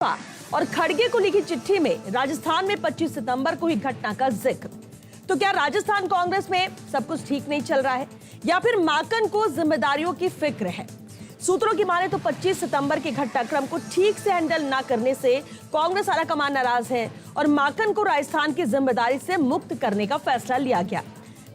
और खड़गे को लिखी चिट्ठी में राजस्थान में 25 सितंबर को ही घटना का जिक्र। तो क्या राजस्थान कांग्रेस में सब कुछ ठीक नहीं चल रहा है या फिर माकन को जिम्मेदारियों की फिक्र है? सूत्रों की माने तो 25 सितंबर के घटनाक्रम को ठीक से हैंडल ना करने से कांग्रेस आलाकमान नाराज है और माकन को राजस्थान की जिम्मेदारी से मुक्त करने का फैसला लिया गया।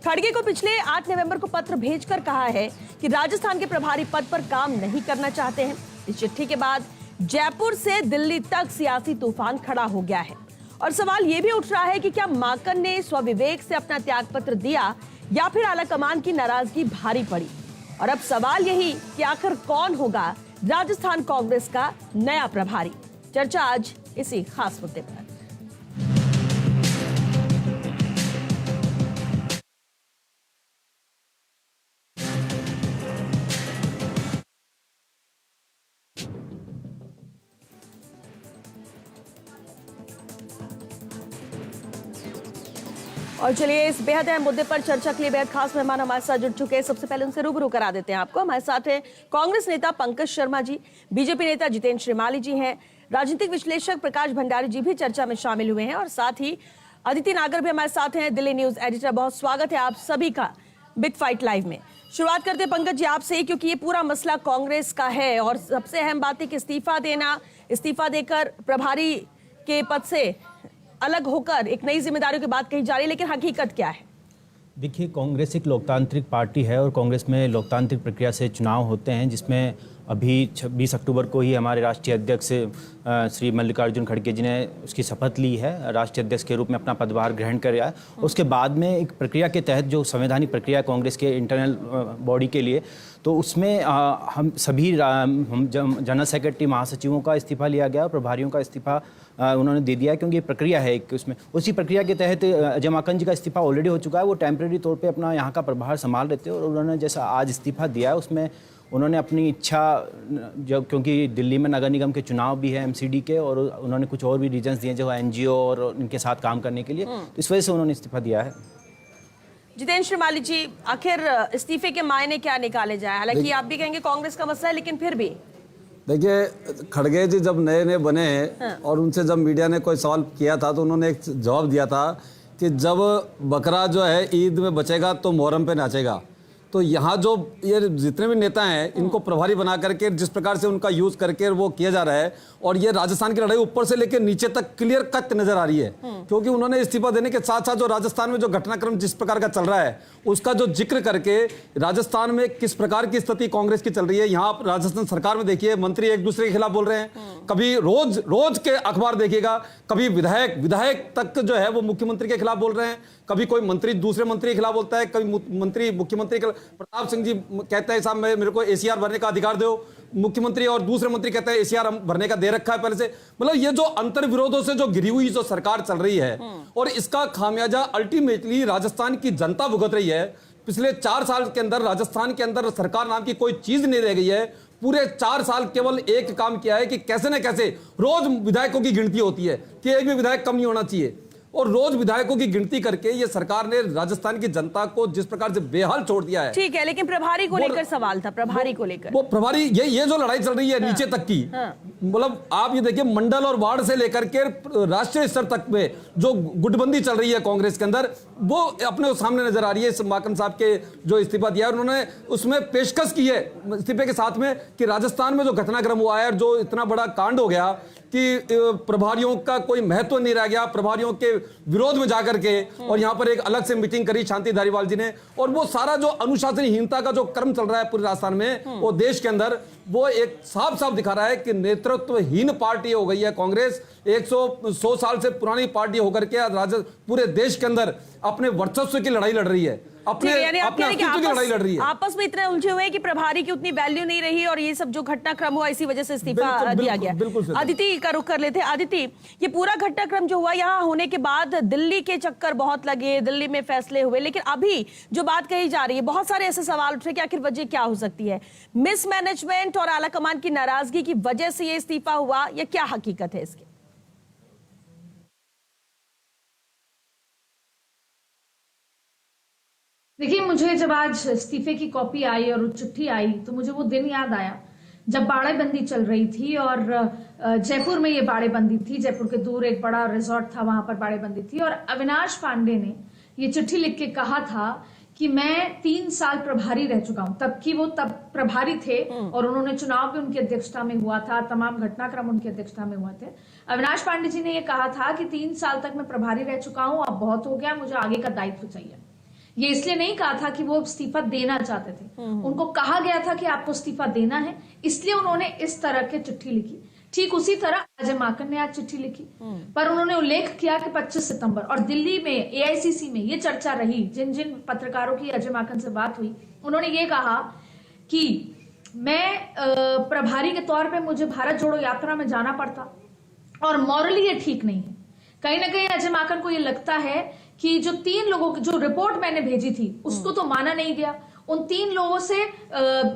खड़गे को पिछले 8 नवंबर को पत्र भेजकर कहा है कि राजस्थान के प्रभारी पद पर काम नहीं करना चाहते हैं। इस चिट्ठी के बाद जयपुर से दिल्ली तक सियासी तूफान खड़ा हो गया है और सवाल यह भी उठ रहा है कि क्या माकन ने स्वविवेक से अपना त्यागपत्र दिया या फिर आलाकमान की नाराजगी भारी पड़ी। और अब सवाल यही कि आखिर कौन होगा राजस्थान कांग्रेस का नया प्रभारी। चर्चा आज इसी खास मुद्दे पर। और चलिए इस बेहद अहम मुद्दे पर चर्चा के लिए बेहद खास मेहमान हमारे साथ जुड़ चुके हैं। सबसे पहले उनसे रूबरू करा देते हैं आपको। हमारे साथ है कांग्रेस नेता पंकज शर्मा जी, बीजेपी नेता जितेंद्र श्रीमाली जी हैं, राजनीतिक विश्लेषक प्रकाश भंडारी जी भी चर्चा में शामिल हुए हैं और साथ ही अदिति नागर भी हमारे साथ हैं, दिल्ली न्यूज एडिटर। बहुत स्वागत है आप सभी का बिग फाइट लाइव में। शुरुआत करते हैं पंकज जी आपसे, क्योंकि ये पूरा मसला कांग्रेस का है और सबसे अहम बात है कि इस्तीफा देकर प्रभारी के पद से अलग होकर एक नई जिम्मेदारियों की बात कही जा रही है, लेकिन हकीकत क्या है? देखिए, कांग्रेस एक लोकतांत्रिक पार्टी है और कांग्रेस में लोकतांत्रिक प्रक्रिया से चुनाव होते हैं, जिसमें अभी 26 अक्टूबर को ही हमारे राष्ट्रीय अध्यक्ष श्री मल्लिकार्जुन खड़गे जी ने उसकी शपथ ली है, राष्ट्रीय अध्यक्ष के रूप में अपना पदभार ग्रहण किया है। उसके बाद में एक प्रक्रिया के तहत जो संवैधानिक प्रक्रिया है कांग्रेस के इंटरनल बॉडी के लिए, तो उसमें हम सभी जनरल सेक्रेटरी महासचिवों का इस्तीफा लिया गया और प्रभारियों का इस्तीफा उन्होंने दे दिया, क्योंकि ये प्रक्रिया है एक उसमें। उसी प्रक्रिया के तहत अजय माकन जी का इस्तीफा ऑलरेडी हो चुका है। वो टेम्प्रेरी तौर पे अपना यहाँ का प्रभार संभाल रहे थे और उन्होंने जैसा आज इस्तीफा दिया है उसमें उन्होंने अपनी इच्छा, जब क्योंकि दिल्ली में नगर निगम के चुनाव भी है एमसीडी के, और उन्होंने कुछ और भी रीजन्स दिए जो एनजीओ और उनके साथ काम करने के लिए, तो इस वजह से उन्होंने इस्तीफा दिया है। जितेंद्र श्रीमाली जी, आखिर इस्तीफे के मायने क्या निकाले जाए? हालांकि आप भी कहेंगे कांग्रेस का मसला है, लेकिन फिर भी देखिए, खड़गे जी जब नए बने हैं और उनसे जब मीडिया ने कोई सवाल किया था तो उन्होंने एक जवाब दिया था कि जब बकरा जो है ईद में बचेगा तो मुहर्रम पे नाचेगा। तो यहाँ जो ये जितने भी नेता हैं इनको प्रभारी बना करके जिस प्रकार से उनका यूज करके वो किया जा रहा है, और ये राजस्थान की लड़ाई ऊपर से लेकर नीचे तक क्लियर कट नजर आ रही है, क्योंकि उन्होंने इस्तीफा देने के साथ साथ जो राजस्थान में जो घटनाक्रम जिस प्रकार का चल रहा है उसका जो जिक्र करके राजस्थान में किस प्रकार की स्थिति कांग्रेस की चल रही है। यहाँ राजस्थान सरकार में देखिए, मंत्री एक दूसरे के खिलाफ बोल रहे हैं, कभी रोज के अखबार देखिएगा, कभी विधायक तक जो है वो मुख्यमंत्री के खिलाफ बोल रहे हैं, कभी कोई मंत्री दूसरे मंत्री के खिलाफ बोलता है, कभी मंत्री मुख्यमंत्री के। प्रताप सिंह जी कहते हैं साहब मेरे को एसीआर भरने का अधिकार दो, मुख्यमंत्री और दूसरे मंत्री कहते हैं एसीआर भरने का दे रखा है पहले से। मतलब ये जो अंतर विरोधों से जो घिरी हुई जो सरकार चल रही है और इसका खामियाजा अल्टीमेटली राजस्थान की जनता भुगत रही है। पिछले 4 साल के अंदर राजस्थान के अंदर सरकार नाम की कोई चीज नहीं रह गई है। पूरे 4 साल केवल एक काम किया है कि कैसे न कैसे रोज विधायकों की गिनती होती है कि एक भी विधायक कम नहीं होना चाहिए, और रोज विधायकों की गिनती करके ये सरकार ने राजस्थान की जनता को जिस प्रकार से बेहाल छोड़ दिया है। ठीक है, लेकिन प्रभारी को लेकर सवाल था, प्रभारी को लेकर वो प्रभारी ये जो लड़ाई चल रही है नीचे तक की, मतलब आप ये देखिए मंडल और वार्ड से लेकर के राष्ट्रीय स्तर तक में जो गुटबंदी चल रही है कांग्रेस के अंदर, वो अपने सामने नजर आ रही है। माकन साहब के जो इस्तीफा दिया है उन्होंने उसमें पेशकश की है इस्तीफे के साथ में कि राजस्थान में जो घटनाक्रम हुआ है और जो इतना बड़ा कांड हो गया कि प्रभारियों का कोई महत्व नहीं रह गया, प्रभारियों के विरोध में जाकर के, और यहां पर एक अलग से मीटिंग करी शांति धारीवाल जी ने, और वो सारा जो अनुशासनहीनता का जो क्रम चल रहा है पूरे राजस्थान में वो देश के अंदर, वो एक साफ साफ दिखा रहा है कि नेतृत्वहीन पार्टी हो गई है कांग्रेस। 100 साल से पुरानी पार्टी होकर के पूरे देश के अंदर अपने वर्चस्व की लड़ाई लड़ रही है, अपने अस्तित्व की लड़ाई लड़ रही है। आपस में इतने उलझे हुए कि प्रभारी की उतनी वैल्यू नहीं रही और ये सब जो घटनाक्रम हुआ इसी वजह से इस्तीफा दिया गया। अदिति का रुख कर लेते हैं। अदिति, ये पूरा घटनाक्रम जो हुआ यहाँ होने के बाद दिल्ली के चक्कर बहुत लगे, दिल्ली में फैसले हुए, लेकिन अभी जो बात कही जा रही है बहुत सारे ऐसे सवाल उठ रहे कि आखिर वजह क्या हो सकती है? मिसमैनेजमेंट और आलाकमान की नाराजगी की वजह से ये इस्तीफा हुआ या क्या हकीकत है इसकी? देखिए, मुझे जब आज इस्तीफे की कॉपी आई और चिट्ठी आई तो मुझे वो दिन याद आया जब बाड़ेबंदी चल रही थी और जयपुर में ये बाड़ेबंदी थी। जयपुर के दूर एक बड़ा रिजॉर्ट था, वहां पर बाड़ेबंदी थी और अविनाश पांडे ने ये चिट्ठी लिख के कहा था कि मैं 3 साल प्रभारी रह चुका हूं। वो तब प्रभारी थे और उन्होंने चुनाव भी उनकी अध्यक्षता में हुआ था, तमाम घटनाक्रम उनकी अध्यक्षता में हुए थे। अविनाश पांडे जी ने यह कहा था कि 3 साल तक मैं प्रभारी रह चुका हूं, अब बहुत हो गया, मुझे आगे का दायित्व चाहिए। ये इसलिए नहीं कहा था कि वो इस्तीफा देना चाहते थे, उनको कहा गया था कि आपको इस्तीफा देना है, इसलिए उन्होंने इस तरह की चिट्ठी लिखी। ठीक उसी तरह अजय माकन ने आज चिट्ठी लिखी, पर उन्होंने उल्लेख किया कि 25 सितंबर और दिल्ली में एआईसीसी में ये चर्चा रही, जिन जिन पत्रकारों की अजय माकन से बात हुई, उन्होंने ये कहा कि मैं प्रभारी के तौर पे मुझे भारत जोड़ो यात्रा में जाना पड़ता और मॉरली ये ठीक नहीं है। कहीं ना कहीं अजय माकन को ये लगता है कि जो 3 लोगों की जो रिपोर्ट मैंने भेजी थी उसको तो माना नहीं गया। उन 3 लोगों से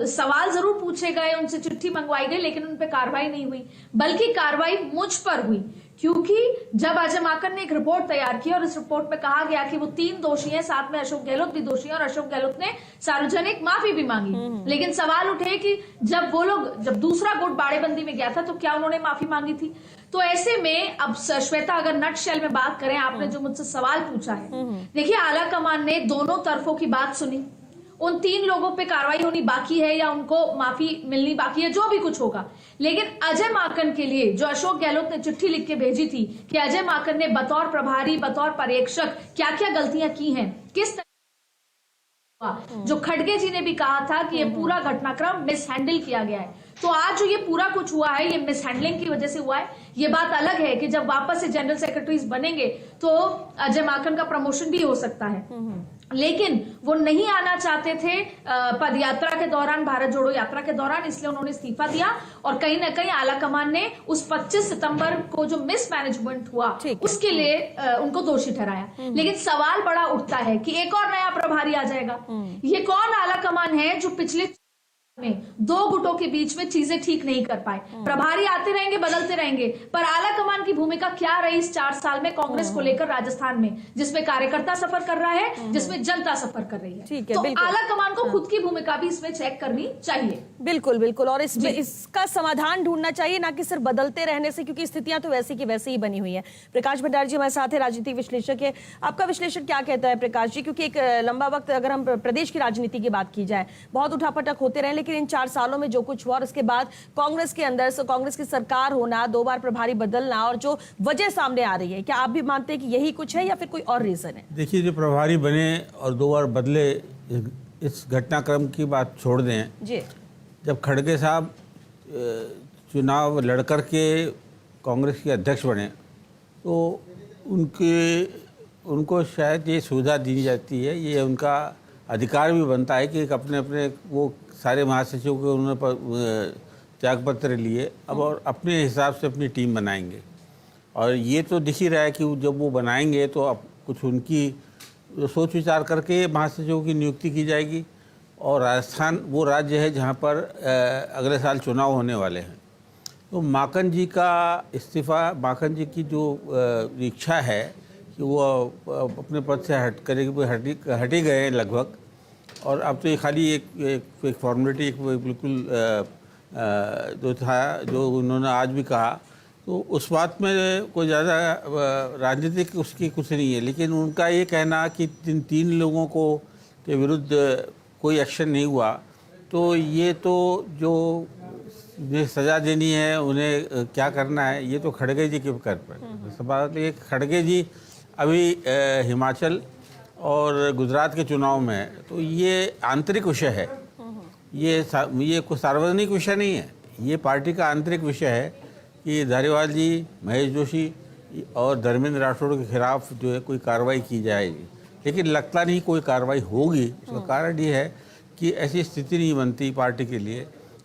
सवाल जरूर पूछे गए, उनसे चिट्ठी मंगवाई गई, लेकिन उन पर कार्रवाई नहीं हुई, बल्कि कार्रवाई मुझ पर हुई। क्योंकि जब अजय माकन ने एक रिपोर्ट तैयार की और इस रिपोर्ट में कहा गया कि वो 3 दोषी हैं, साथ में अशोक गहलोत भी दोषी है और अशोक गहलोत ने सार्वजनिक माफी भी मांगी, लेकिन सवाल उठे कि जब दूसरा गुट बाड़ेबंदी में गया था तो क्या उन्होंने माफी मांगी थी? तो ऐसे में अब श्वेता, अगर नटशेल में बात करें, आपने जो मुझसे सवाल पूछा है, देखिए आला कमान ने दोनों तरफों की बात सुनी। उन 3 लोगों पे कार्रवाई होनी बाकी है या उनको माफी मिलनी बाकी है, जो भी कुछ होगा, लेकिन अजय माकन के लिए जो अशोक गहलोत ने चिट्ठी लिख के भेजी थी कि अजय माकन ने बतौर प्रभारी, बतौर पर्यवेक्षक क्या क्या गलतियां की हैं, किस जो खड़गे जी ने भी कहा था कि ये पूरा घटनाक्रम मिसहैंडल किया गया है। तो आज जो ये पूरा कुछ हुआ है ये मिसहैंडलिंग की वजह से हुआ है। ये बात अलग है कि जब वापस से जनरल सेक्रेटरीज बनेंगे तो अजय माकन का प्रमोशन भी हो सकता है, लेकिन वो नहीं आना चाहते थे पद यात्रा के दौरान, भारत जोड़ो यात्रा के दौरान, इसलिए उन्होंने इस्तीफा दिया। और कहीं ना कहीं आला कमान ने उस 25 सितंबर को जो मिसमैनेजमेंट हुआ उसके लिए उनको दोषी ठहराया। लेकिन सवाल बड़ा उठता है कि एक और नया प्रभारी आ जाएगा। ये कौन आला कमान है जो पिछले में 2 गुटों के बीच में चीजें ठीक नहीं कर पाए? प्रभारी आते रहेंगे, बदलते रहेंगे, पर आला कमान की भूमिका क्या रही इस 4 साल में कांग्रेस को लेकर राजस्थान में, जिसमें कार्यकर्ता सफर कर रहा है, जिसमें जनता सफर कर रही है। ठीक है, तो आला कमान को खुद की भूमिका भी इसमें चेक करनी चाहिए। बिल्कुल बिल्कुल, और इसमें इसका समाधान ढूंढना चाहिए, ना कि सिर्फ बदलते रहने से, क्योंकि स्थितियां तो वैसी की वैसी ही बनी हुई है। प्रकाश भंडारी जी हमारे साथ है, राजनीतिक विश्लेषक है। आपका विश्लेषण क्या कहता है प्रकाश जी? क्योंकि एक लंबा वक्त अगर हम प्रदेश की राजनीति की बात की जाए, बहुत उठापटक होते रहे, लेकिन इन 4 सालों में जो कुछ हुआ और उसके बाद कांग्रेस के अंदर से कांग्रेस की सरकार होना, 2 बार प्रभारी बदलना और जो वजह सामने आ रही है, क्या आप भी मानते हैं कि यही कुछ है या फिर कोई और रीजन है? देखिए, जो प्रभारी बने और 2 बार बदले, इस घटनाक्रम की बात छोड़ दें जी। जब खड़गे साहब चुनाव लड़कर के कांग्रेस के अध्यक्ष बने तो उनको शायद ये सुविधा दी जाती है, ये उनका अधिकार भी बनता है कि अपने अपने वो सारे महासचिव को उन्होंने त्यागपत्र लिए अब और अपने हिसाब से अपनी टीम बनाएंगे। और ये तो दिख ही रहा है कि जब वो बनाएंगे तो अब कुछ उनकी सोच विचार करके महासचिवों की नियुक्ति की जाएगी। और राजस्थान वो राज्य है जहाँ पर अगले साल चुनाव होने वाले हैं। तो माकन जी का इस्तीफ़ा, माकन जी की जो इच्छा है कि वो अपने पद से हटी गए हैं लगभग, और अब तो ये खाली एक फॉर्मेलिटी, एक बिल्कुल जो था, जो उन्होंने आज भी कहा, तो उस बात में कोई ज़्यादा राजनीतिक उसकी कुछ नहीं है। लेकिन उनका ये कहना कि जिन 3 लोगों को के विरुद्ध कोई एक्शन नहीं हुआ, तो ये तो जो सज़ा देनी है, उन्हें क्या करना है, ये तो खड़गे जी के कर पर सवाल। ये खड़गे जी अभी हिमाचल और गुजरात के चुनाव में, तो ये आंतरिक विषय है, ये कोई सार्वजनिक विषय नहीं है, ये पार्टी का आंतरिक विषय है कि धारीवाल जी, महेश जोशी और धर्मेंद्र राठौड़ के खिलाफ जो है कोई कार्रवाई की जाएगी। लेकिन लगता नहीं कोई कार्रवाई होगी। इसका कारण ये है कि ऐसी स्थिति नहीं बनती पार्टी के लिए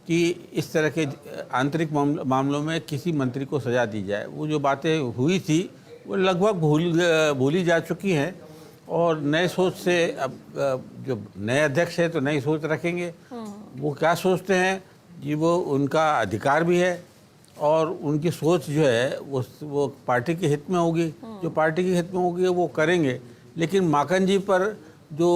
कि इस तरह के आंतरिक मामलों में किसी मंत्री को सजा दी जाए। वो जो बातें हुई थी वो लगभग भूली जा चुकी हैं, और नए सोच से अब जो नए अध्यक्ष है तो नई सोच रखेंगे। वो क्या सोचते हैं जी, वो उनका अधिकार भी है, और उनकी सोच जो है वो पार्टी के हित में होगी। जो पार्टी के हित में होगी वो करेंगे। लेकिन माकन जी पर जो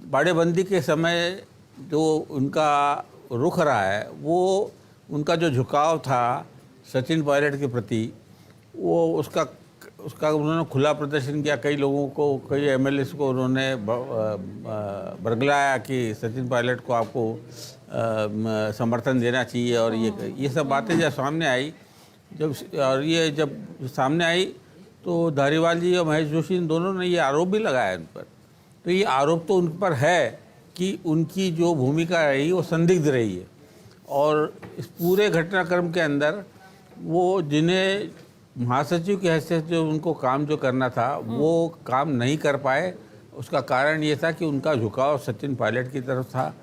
बाड़ेबंदी के समय जो उनका रुख रहा है, वो उनका जो झुकाव था सचिन पायलट के प्रति वो उसका उन्होंने खुला प्रदर्शन किया। कई लोगों को, कई एमएलए को उन्होंने बरगलाया कि सचिन पायलट को आपको समर्थन देना चाहिए। और ये सब बातें जब सामने आई, जब सामने आई तो धारीवाल जी और महेश जोशी दोनों ने ये आरोप भी लगाया उन पर। तो ये आरोप तो उन पर है कि उनकी जो भूमिका रही वो संदिग्ध रही है, और इस पूरे घटनाक्रम के अंदर वो जिन्हें महासचिव की हैसियत जो उनको काम जो करना था वो काम नहीं कर पाए। उसका कारण ये था कि उनका झुकाव सचिन पायलट की तरफ था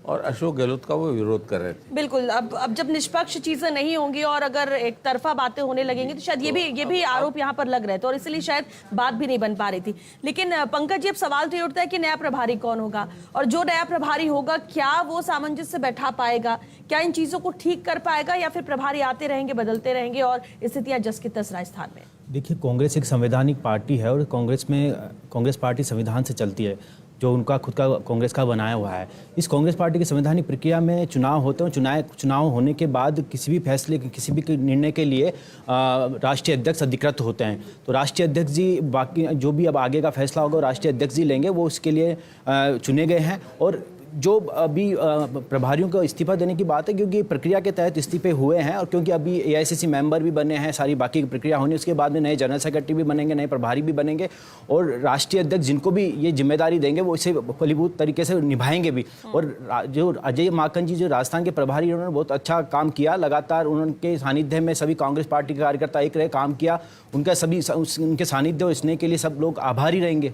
और अशोक गहलोत का वो विरोध कर रहे थे। बिल्कुल। अब जब निष्पक्ष चीजें नहीं होंगी और अगर एक तरफा बातें होने लगेंगी तो शायद ये भी आरोप यहाँ पर लग रहे थे और इसलिए शायद बात भी नहीं बन पा रही थी। लेकिन पंकज जी, अब सवाल तो ये उठता है कि नया प्रभारी कौन होगा, और जो नया प्रभारी होगा क्या वो सामंजस्य बैठा पाएगा, क्या इन चीजों को ठीक कर पाएगा, या फिर प्रभारी आते रहेंगे, बदलते रहेंगे और स्थितियां जस की तस राजस्थान में? देखिए, कांग्रेस एक संवैधानिक पार्टी है और कांग्रेस पार्टी संविधान से चलती है, जो उनका खुद का कांग्रेस का बनाया हुआ है। इस कांग्रेस पार्टी की संवैधानिक प्रक्रिया में चुनाव होते हैं। चुनाव होने के बाद किसी भी फैसले, किसी भी निर्णय के लिए राष्ट्रीय अध्यक्ष अधिकृत होते हैं। तो राष्ट्रीय अध्यक्ष जी, बाकी जो भी अब आगे का फैसला होगा राष्ट्रीय अध्यक्ष जी लेंगे, वो उसके लिए चुने गए हैं। और जो अभी प्रभारियों को इस्तीफा देने की बात है, क्योंकि प्रक्रिया के तहत इस्तीफे हुए हैं और क्योंकि अभी एआईसीसी मेंबर भी बने हैं, सारी बाकी की प्रक्रिया होनी, उसके बाद में नए जनरल सेक्रेटरी भी बनेंगे, नए प्रभारी भी बनेंगे, और राष्ट्रीय अध्यक्ष जिनको भी ये जिम्मेदारी देंगे वो इसे फलीभूत तरीके से निभाएंगे भी। और जो अजय माकन जी, जो राजस्थान के प्रभारी, उन्होंने बहुत अच्छा काम किया। लगातार उनके सानिध्य में सभी कांग्रेस पार्टी के कार्यकर्ता एक रहे, काम किया। उनके सानिध्य और स्नेह के लिए सब लोग आभारी रहेंगे।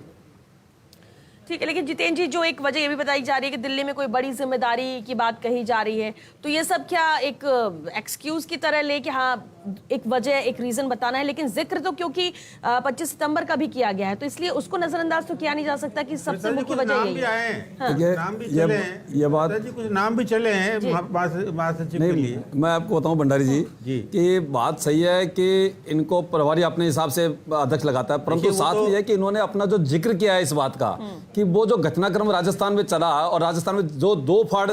ठीक है, लेकिन जितेंद्र जी, जो एक वजह ये भी बताई जा रही है कि दिल्ली में कोई बड़ी जिम्मेदारी की बात कही जा रही है, तो ये सब क्या एक एक्सक्यूज की तरह ले कि हाँ एक वजह, एक रीजन बताना है, लेकिन जिक्र तो क्योंकि 25 सितंबर का भी किया गया है, तो इसलिए उसको नजरअंदाज तो किया नहीं जा सकता कि सबसे मुख्य वजह यही है। ये बात कुछ नाम भी चले हैं महासचिव के लिए। मैं आपको बताऊं भंडारी जी कि बात सही है कि इनको प्रभारी अपने हिसाब से अध्यक्ष लगाता है, परंतु साथ में है कि इन्होंने अपना जो जिक्र किया है इस बात का कि वो जो घटनाक्रम राजस्थान में चला और राजस्थान में जो दो फाड़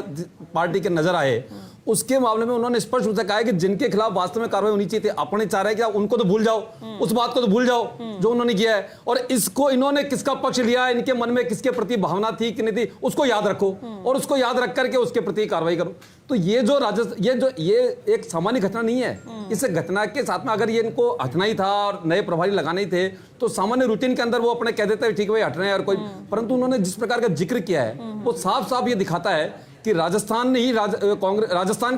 पार्टी के नजर आए, उसके मामले में उन्होंने स्पष्ट रूप से कहा है कि जिनके खिलाफ वास्तव में कार्रवाई होनी चाहिए थी, अपने चाह रहे हैं कि उनको तो भूल जाओ, उस बात को तो भूल जाओ जो उन्होंने किया है, और इसको इन्होंने किसका पक्ष लिया, इनके मन में किसके प्रति भावना थी कि नहीं थी, उसको याद रखो और उसको याद रख करके उसके प्रति कार्रवाई करो। तो ये एक सामान्य घटना नहीं है। इस घटना के साथ में अगर ये इनको हटना ही था और नए प्रभारी लगाने ही थे तो सामान्य रूटीन के अंदर वो अपने कह देते हैं ठीक है भाई हट रहे हैं और कोई, परंतु उन्होंने जिस प्रकार का जिक्र किया है वो साफ साफ ये दिखाता है कि राजस्थान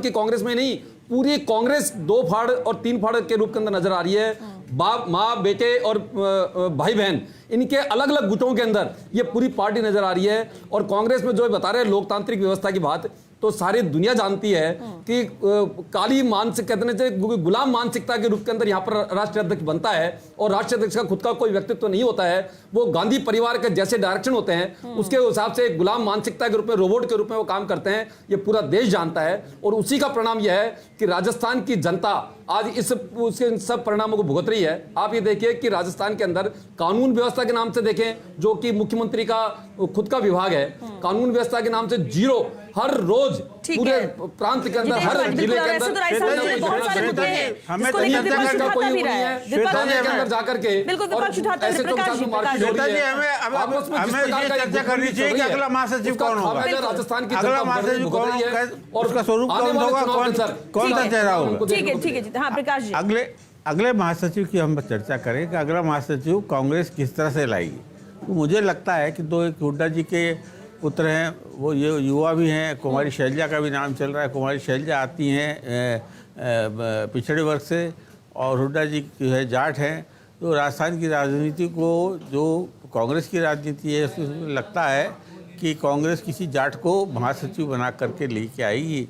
की कांग्रेस में नहीं, पूरी कांग्रेस दो फाड़ और तीन फाड़ के रूप के अंदर नजर आ रही है। बाप, माँ, बेटे और भाई बहन, इनके अलग अलग गुटों के अंदर ये पूरी पार्टी नजर आ रही है। और कांग्रेस में जो बता रहे हैं लोकतांत्रिक व्यवस्था की बात, तो सारी दुनिया जानती है कि काली मानसिक कहते हैं गुलाम मानसिकता के रूप के अंदर यहाँ पर राष्ट्रीय अध्यक्ष बनता है और राष्ट्रीय अध्यक्ष का खुद का कोई व्यक्तित्व नहीं होता है। वो गांधी परिवार के जैसे डायरेक्शन होते हैं उसके हिसाब से गुलाम मानसिकता के रूप में, रोबोट के रूप में वो काम करते हैं। ये पूरा देश जानता है और उसी का परिणाम यह है कि राजस्थान की जनता आज उसके सब परिणामों को भुगत रही है। आप ये देखिए कि राजस्थान के अंदर कानून व्यवस्था के नाम से देखें, जो कि मुख्यमंत्री का खुद का विभाग है, कानून व्यवस्था के नाम से जीरो, हर रोज पूरे प्रांत के अंदर, हर जिले के अंदर जाकर के चर्चा करनी चाहिए कि अगला महासचिव कौन होगा, राजस्थान की अगला महासचिव कौन होगा और उसका स्वरूप कौन होगा, कौन सा चेहरा होगा। ठीक है, हाँ प्रकाश जी, अगले महासचिव की हम चर्चा करें कि अगला महासचिव कांग्रेस किस तरह से लाएगी। तो मुझे लगता है कि दो, एक हुड्डा जी के पुत्र हैं, वो ये युवा भी हैं, कुमारी शैलजा का भी नाम चल रहा है। कुमारी शैलजा आती हैं पिछड़े वर्ग से और हुड्डा जी जो है जाट हैं। तो राजस्थान की राजनीति को, जो कांग्रेस की राजनीति है, उसमें लगता है कि कांग्रेस किसी जाट को महासचिव बना करके लेके आएगी,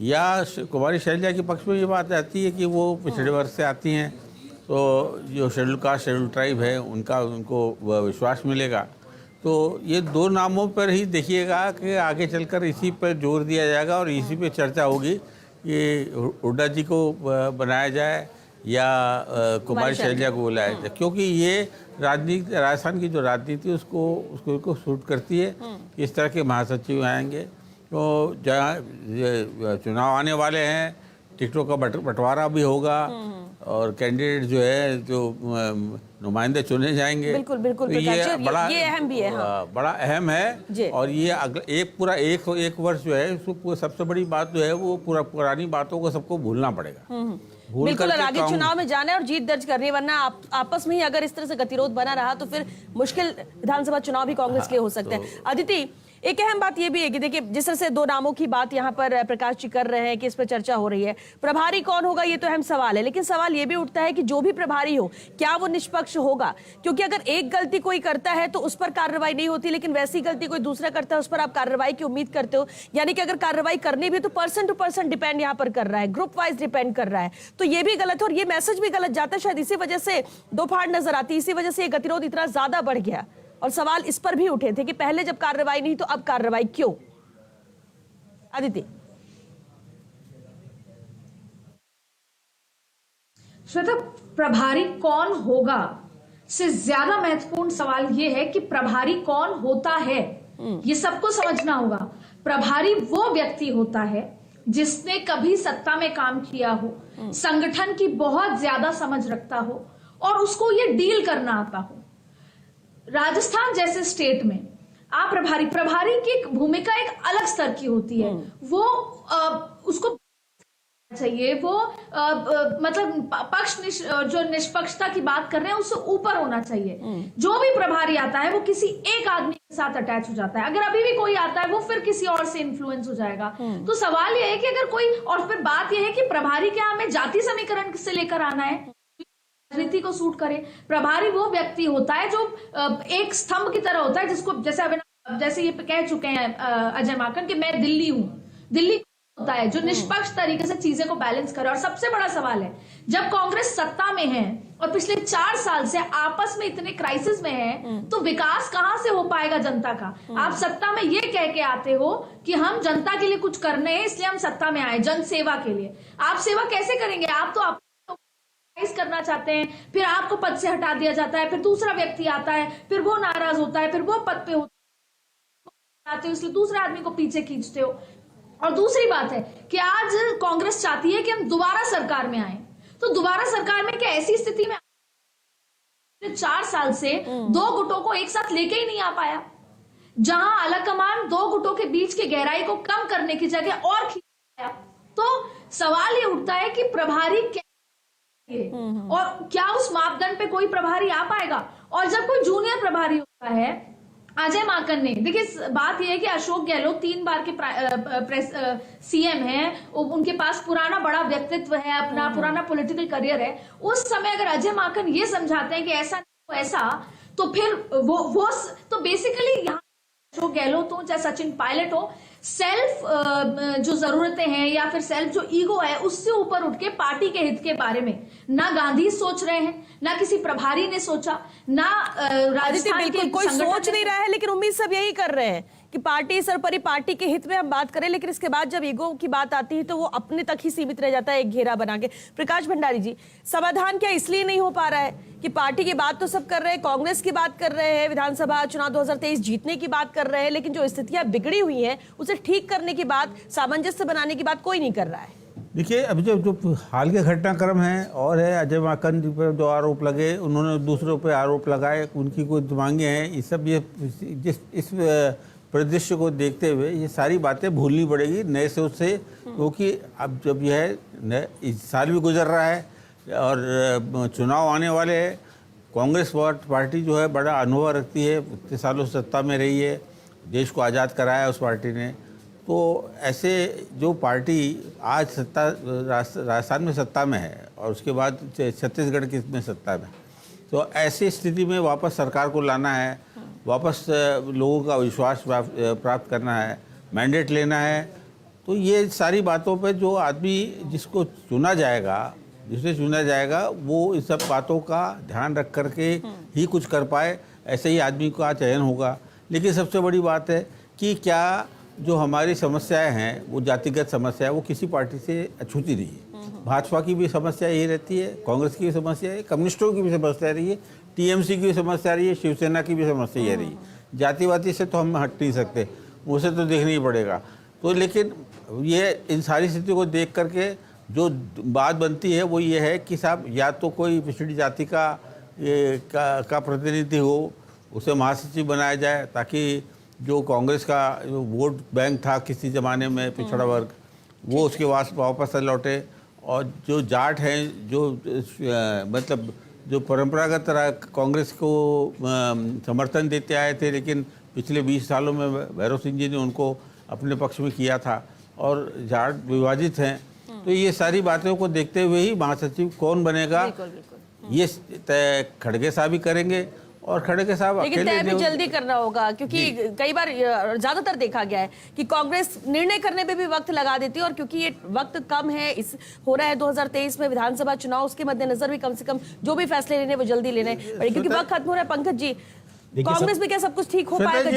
या कुमारी शैलजा के पक्ष में ये बात आती है कि वो पिछड़े वर्ग से आती हैं, तो जो शेड्यूल कास्ट, शेड्यूल ट्राइब है उनको विश्वास मिलेगा। तो ये दो नामों पर ही देखिएगा कि आगे चलकर इसी पर जोर दिया जाएगा और इसी पे चर्चा होगी कि हुड्डा जी को बनाया जाए या कुमारी शैलजा को बुलाया जाए, क्योंकि ये राजनीति, राजस्थान की जो राजनीति उसको सूट करती है। इस तरह के महासचिव आएंगे तो जहाँ चुनाव आने वाले हैं टिकटों का बंटवारा भी होगा और कैंडिडेट जो है जो नुमाइंदे चुने जाएंगे। बिल्कुल बिल्कुल तो प्रकाश जी, बड़ा ये अहम भी है। हाँ। बड़ा अहम जी। है। और ये एक पूरा एक वर्ष जो है उसको सबसे बड़ी बात जो है वो पूरा पुरानी बातों को सबको भूलना पड़ेगा। भूल बिल्कुल, और करके आगे चुनाव में जाना है और जीत दर्ज करनी है, वरना आपस में ही अगर इस तरह से गतिरोध बना रहा तो फिर मुश्किल विधानसभा चुनाव भी कांग्रेस के लिए हो सकते हैं। अदिति, एक अहम बात यह भी है कि देखिए जिस तरह से 2 नामों की बात यहाँ पर प्रकाश जी कर रहे हैं कि इस पर चर्चा हो रही है, प्रभारी कौन होगा ये तो अहम सवाल है, लेकिन सवाल ये भी उठता है कि जो भी प्रभारी हो क्या वो निष्पक्ष होगा? क्योंकि अगर एक गलती कोई करता है तो उस पर कार्रवाई नहीं होती, लेकिन वैसी गलती कोई दूसरा करता है उस पर आप कार्रवाई की उम्मीद करते हो। यानी कि अगर कार्रवाई करनी भी तो पर्सन टू पर्सन डिपेंड यहाँ पर कर रहा है, ग्रुप वाइज डिपेंड कर रहा है, तो ये भी गलत है और ये मैसेज भी गलत जाता है। शायद इसी वजह से दो फाड़ नजर आती है, इसी वजह से ये गतिरोध इतना ज्यादा बढ़ गया। और सवाल इस पर भी उठे थे कि पहले जब कार्रवाई नहीं तो अब कार्रवाई क्यों? अदिति। श्वेता, प्रभारी कौन होगा से ज्यादा महत्वपूर्ण सवाल यह है कि प्रभारी कौन होता है, ये सबको समझना होगा। प्रभारी वो व्यक्ति होता है जिसने कभी सत्ता में काम किया हो, संगठन की बहुत ज्यादा समझ रखता हो और उसको ये डील करना आता हो। राजस्थान जैसे स्टेट में आप प्रभारी की भूमिका एक अलग स्तर की होती है। वो उसको चाहिए, वो मतलब जो निष्पक्षता की बात कर रहे हैं उससे ऊपर होना चाहिए। जो भी प्रभारी आता है वो किसी एक आदमी के साथ अटैच हो जाता है। अगर अभी भी कोई आता है वो फिर किसी और से इन्फ्लुएंस हो जाएगा। तो सवाल यह है कि अगर कोई, और फिर बात यह है कि प्रभारी क्या हमें जाति समीकरण से लेकर आना है, राजनीति को सूट करे? प्रभारी वो व्यक्ति होता है जो एक स्तंभ की तरह होता है, जिसको जैसे ये कह चुके हैं अजय माकन कि मैं दिल्ली हूं, दिल्ली होता है जो निष्पक्ष तरीके से चीजें को बैलेंस करे। और सबसे बड़ा सवाल है, जब कांग्रेस सत्ता में है और पिछले 4 साल से आपस में इतने क्राइसिस में है, तो विकास कहां से हो पाएगा जनता का? आप सत्ता में ये कह के आते हो कि हम जनता के लिए कुछ करने हैं इसलिए हम सत्ता में आए, जन सेवा के लिए। आप सेवा कैसे करेंगे? आप तो करना चाहते हैं, फिर आपको पद से हटा दिया जाता है, फिर दूसरा व्यक्ति आता है, फिर वो नाराज होता है, फिर वो पद पे होता है, इसलिए दूसरे आदमी को पीछे खींचते हो। और दूसरी बात है कि आज कांग्रेस चाहती है कि हम दोबारा सरकार में आए। तो दोबारा सरकार में क्या ऐसी स्थिति में 4 साल से 2 गुटों को एक साथ लेके ही नहीं आ पाया, जहां आलाकमान 2 गुटों के बीच की गहराई को कम करने की जगह और खींच पाया। तो सवाल ये उठता है कि प्रभारी और क्या उस मापदंड पे कोई प्रभारी आ पाएगा? और जब कोई जूनियर प्रभारी होता है, अजय माकन ने, देखिए बात यह है कि अशोक गहलोत 3 बार के सीएम हैं, उनके पास पुराना बड़ा व्यक्तित्व है, अपना पुराना पॉलिटिकल करियर है। उस समय अगर अजय माकन ये समझाते हैं कि ऐसा तो फिर वो तो बेसिकली यहाँ अशोक गहलोत हो चाहे सचिन पायलट हो, सेल्फ जो जरूरतें हैं या फिर सेल्फ जो ईगो है उससे ऊपर उठ के पार्टी के हित के बारे में ना गांधी सोच रहे हैं, ना किसी प्रभारी ने सोचा, ना राजस्थान के कोई सोच नहीं रहा है, लेकिन उम्मीद सब यही कर रहे हैं कि पार्टी सरपरी पार्टी के हित में हम बात करें। लेकिन इसके बाद जब ईगो की बात आती है तो वो अपने तक ही सीमित रह जाता है, एक घेरा बना के। प्रकाश भंडारी जी, समाधान क्या इसलिए नहीं हो पा रहा है कि पार्टी की बात तो सब कर रहे हैं, कांग्रेस की बात कर रहे हैं, विधानसभा चुनाव 2023 जीतने की बात कर रहे हैं, लेकिन जो स्थितियां बिगड़ी हुई हैं उसे ठीक करने की बात, सामंजस्य बनाने की बात कोई नहीं कर रहा है? देखिए, अभी जो हाल के घटनाक्रम हैं और है अजय माकन जी पर जो आरोप लगे, उन्होंने दूसरों पर आरोप लगाए, उनकी कुछ मांगे हैं, ये सब इस परिदृश्य को देखते हुए ये सारी बातें भूलनी पड़ेगी नए सोच से। क्योंकि अब जब यह इस साल भी गुजर रहा है और चुनाव आने वाले हैं, कांग्रेस पार्टी जो है बड़ा अनुभव रखती है, इतने सालों सत्ता में रही है, देश को आज़ाद कराया उस पार्टी ने। तो ऐसे जो पार्टी आज राजस्थान में सत्ता में है और उसके बाद छत्तीसगढ़ की में सत्ता में, तो ऐसी स्थिति में वापस सरकार को लाना है, वापस लोगों का विश्वास प्राप्त करना है, मैंडेट लेना है। तो ये सारी बातों पे जो आदमी जिसे चुना जाएगा वो इस सब बातों का ध्यान रख करके ही कुछ कर पाए, ऐसे ही आदमी का चयन होगा। लेकिन सबसे बड़ी बात है कि क्या जो हमारी समस्याएं हैं वो जातिगत समस्या है, वो किसी पार्टी से अछूती नहीं है। भाजपा की भी समस्या यही रहती है, कांग्रेस की भी समस्या है, कम्युनिस्टों की भी समस्या रही है, टीएमसी की भी समस्या रही है, शिवसेना की भी समस्या ये रही है। जातिवादी से तो हम हट नहीं सकते, उसे तो देखना ही पड़ेगा। तो लेकिन ये इन सारी स्थितियों को देख करके जो बात बनती है वो ये है कि साहब या तो कोई पिछड़ी जाति का प्रतिनिधि हो, उसे महासचिव बनाया जाए, ताकि जो कांग्रेस का जो वोट बैंक था किसी ज़माने में पिछड़ा वर्ग, वो उसके वापस लौटे। और जो जाट हैं, जो मतलब जो परंपरागत कांग्रेस को समर्थन देते आए थे, लेकिन पिछले 20 सालों में भैरव सिंह जी ने उनको अपने पक्ष में किया था, और जाट विभाजित हैं। तो ये सारी बातों को देखते हुए ही महासचिव कौन बनेगा ये तय खड़गे साहब ही करेंगे। और खड़गे साहब लेकिन तय भी जल्दी करना होगा, क्योंकि कई बार ज्यादातर देखा गया है कि कांग्रेस निर्णय करने पे भी वक्त लगा देती है, और क्योंकि ये वक्त कम है, इस हो रहा है 2023 में विधानसभा चुनाव, उसके मद्देनजर भी कम से कम जो भी फैसले लेने वो जल्दी लेने, क्योंकि वक्त खत्म हो रहा है। पंकज जी, कांग्रेस में क्या सब कुछ ठीक हो पाएगा?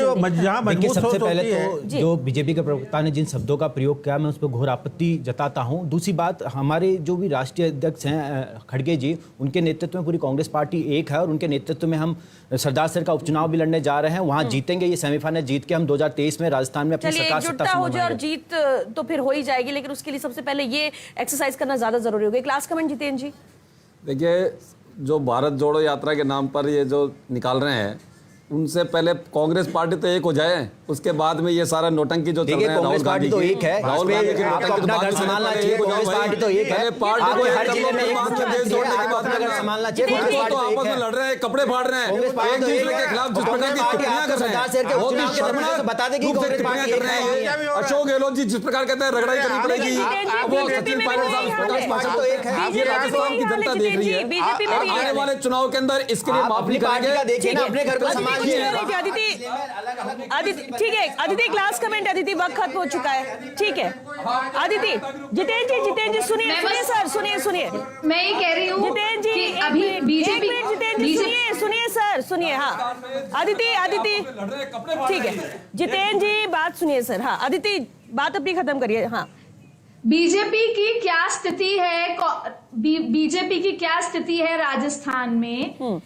देखिए, सबसे पहले तो जो बीजेपी के प्रवक्ता ने जिन शब्दों का प्रयोग किया, मैं उस पर घोर आपत्ति जताता हूं। दूसरी बात, हमारे जो भी राष्ट्रीय अध्यक्ष हैं खड़गे जी, उनके नेतृत्व में पूरी कांग्रेस पार्टी एक है, और उनके नेतृत्व में हम सरदार सर का उपचुनाव भी लड़ने जा रहे हैं। वहां जीतेंगे, ये सेमीफाइनल जीत के हम 2023 में राजस्थान में अपनी सरकार सत्ता हो जाए और जीत तो फिर हो ही जाएगी, लेकिन उसके लिए सबसे पहले ये एक्सरसाइज करना ज्यादा जरूरी होगा। क्लास कमेंट जितेंद्र जी। देखिए, जो भारत जोड़ो यात्रा के नाम पर ये जो निकाल रहे हैं, उनसे पहले कांग्रेस पार्टी तो एक हो जाए, उसके बाद में ये सारा नोटंकी जो चल रहा है। कांग्रेस पार्टी तो एक है, राहुल गांधी की आपको अपना घर संभालना चाहिए। कांग्रेस पार्टी तो एक है, पार्टी को हर जिले में एक मुख्यमंत्री है, आपको अपना घर संभालना चाहिए। कांग्रेस पार्टी तो आपस में लड़ रहे हैं, कपड़े फाड़ रहे हैं, एक दूसरे के खिलाफ जिस प्रकार की टिप्पणियां कर रहे हैं, बहुत ही शर्मनाक बता देगी कांग्रेस पार्टी कर रहे हैं। अशोक गहलोत जी जिस प्रकार कहते हैं रगड़ाई करनी पड़ेगी, वो सचिन पायलट साहब प्रकाश पाठक तो एक है। ये राजस्थान की जनता देख रही है, आने वाले चुनाव के अंदर इसके लिए माफी करेंगे। देखिए ना, अपने घर को संभालिए। अदिति, ठीक है अदिति, क्लास कमेंट। अदिति, वक्त खत्म हो चुका है, ठीक है। अदिति, जितेंद्र जी सुनिए सर, सुनिए। मैं ये कह रही हूँ जितेंद्र जी, कि अभी बीजेपी सुनिए सर, सुनिए। हाँ, अदिति, ठीक है। जितेंद्र जी, बात सुनिए सर। हाँ, अदिति, बात अपनी खत्म करिए। हाँ, बीजेपी की क्या स्थिति है, बीजेपी की क्या स्थिति है राजस्थान में,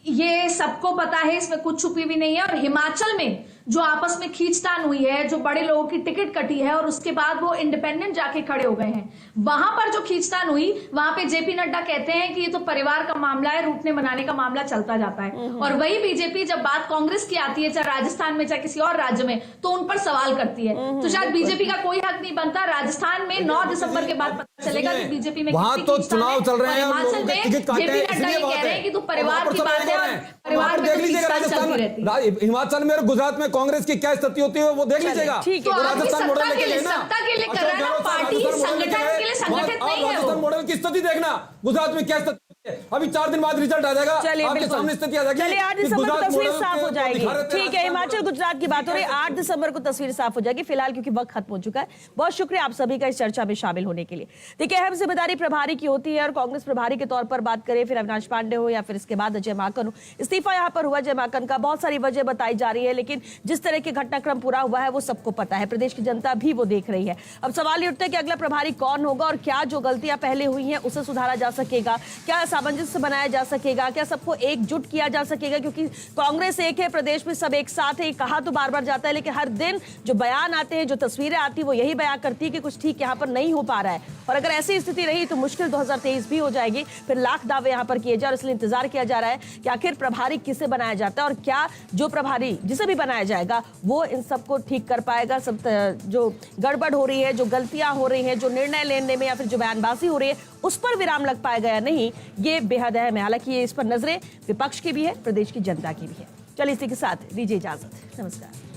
ये सबको पता है, इसमें कुछ छुपी भी नहीं है। और हिमाचल में जो आपस में खींचतान हुई है, जो बड़े लोगों की टिकट कटी है और उसके बाद वो इंडिपेंडेंट जाके खड़े हो गए हैं, वहां पर जो खींचतान हुई, वहां पे जेपी नड्डा कहते हैं कि ये तो परिवार का मामला है, रूठने बनाने का मामला चलता जाता है। और वही बीजेपी जब बात कांग्रेस की आती है, चाहे राजस्थान में चाहे किसी और राज्य में, तो उन पर सवाल करती है। तो शायद बीजेपी का कोई हक नहीं बनता। राजस्थान में 9 दिसंबर के बाद पता चलेगा कि बीजेपी में वहां तो चुनाव चल रहे हैं, हिमाचल में जेपी नड्डा ये कह रहे हैं कि तो परिवार की बात है, और परिवार में देख लीजिएगा राजस्थान, हिमाचल में और गुजरात में कांग्रेस की क्या स्थिति होती है वो देख लीजिएगा। ठीक है, राजस्थान मॉडल सत्ता के लिए कर रहा है ना, पार्टी संगठन के लिए संगठित नहीं है। राजस्थान मॉडल की स्थिति देखना, गुजरात में क्या स्थिति है, अभी 4 दिन बाद रिजल्ट आ जाएगा, आपके सामने स्थिति आ जाएगी। चलिए, 8 दिसंबर को तस्वीर साफ हो जाएगी। ठीक है, हिमाचल गुजरात की बात हो रही है, 8 दिसंबर को तस्वीर साफ हो जाएगी। फिलहाल क्योंकि वक्त खत्म हो चुका है, बहुत शुक्रिया आप सभी का इस चर्चा में शामिल होने के लिए। देखिए, अहम जिम्मेदारी प्रभारी की होती है, और कांग्रेस प्रभारी के तौर पर बात करें, फिर अविनाश पांडे हो या फिर इसके बाद अजय माकन हो। इस्तीफा यहाँ पर हुआ अजय माकन का, बहुत सारी वजह बताई जा रही है, लेकिन जिस तरह के घटनाक्रम पूरा हुआ है वो सबको पता है, प्रदेश की जनता भी वो देख रही है। अब सवाल ये उठता है कि अगला प्रभारी कौन होगा, और क्या जो गलतियां पहले हुई हैं उसे सुधारा जा सकेगा, क्या सामंजस्य बनाया जा सकेगा, क्या सबको एकजुट किया जा सकेगा, क्योंकि कांग्रेस एक है, प्रदेश में सब एक साथ है। कहा तो बार बार जाता है, लेकिन हर दिन जो बयान आते हैं, जो तस्वीरें आती है, वो यही बयान करती है कि कुछ ठीक यहाँ पर नहीं हो पा रहा है। और अगर ऐसी स्थिति रही तो मुश्किल 2023 भी हो जाएगी। फिर लाख दावे यहाँ पर किए जाए, और इसलिए इंतजार किया जा रहा है कि आखिर प्रभारी किसे बनाया जाता है, और क्या जो प्रभारी जिसे भी बनाया जाएगा वो इन सबको ठीक कर पाएगा। सब जो गड़बड़ हो रही है, जो गलतियां हो रही हैं, जो निर्णय लेने में या फिर जो बयानबाजी हो रही है, उस पर विराम लग पाएगा या नहीं, ये बेहद अहम है। हालांकि ये इस पर नजरें विपक्ष की भी है, प्रदेश की जनता की भी है। चलिए, इसी के साथ दीजिए इजाजत। नमस्कार।